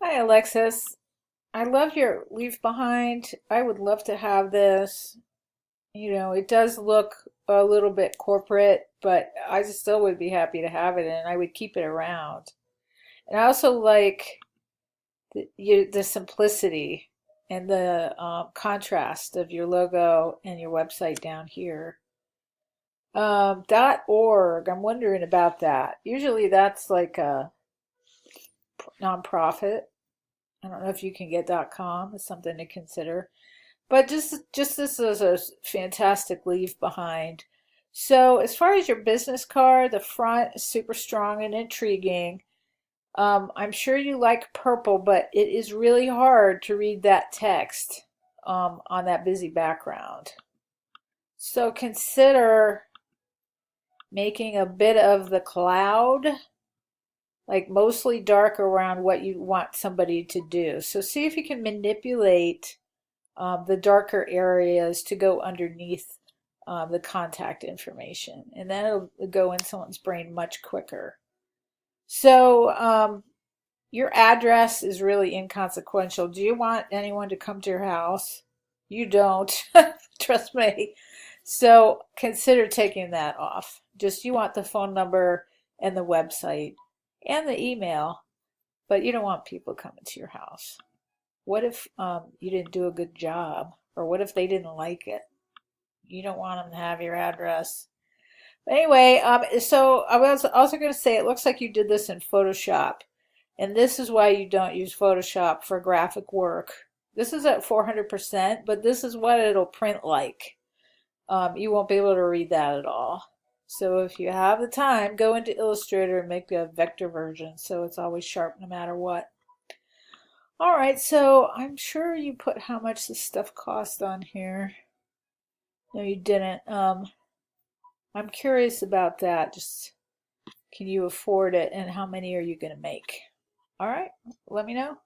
Hi, Alexis. I love your leave behind. I would love to have this. It does look a little bit corporate, but I just still would be happy to have it and I would keep it around. And I also like the simplicity and the contrast of your logo and your website down here. .org, I'm wondering about that. Usually that's like a nonprofit. I don't know if you can get .com. It's something to consider. But just this is a fantastic leave behind. So as far as your business card, the front is super strong and intriguing. I'm sure you like purple, but it is really hard to read that text on that busy background. So consider making a bit of the cloud, like mostly dark around what you want somebody to do. So see if you can manipulate the darker areas to go underneath the contact information. And then it'll go in someone's brain much quicker. So your address is really inconsequential. Do you want anyone to come to your house? You don't, trust me. So consider taking that off. Just you want the phone number and the website and the email, but you don't want people coming to your house. What if you didn't do a good job? Or what if they didn't like it? You don't want them to have your address. But anyway, so I was also going to say it looks like you did this in Photoshop. And this is why you don't use Photoshop for graphic work. This is at 400%, but this is what it'll print like. You won't be able to read that at all. So if you have the time, go into Illustrator and make a vector version so it's always sharp no matter what. All right, so I'm sure you put how much this stuff cost on here. No, you didn't. I'm curious about that. Just can you afford it and how many are you going to make? All right, let me know.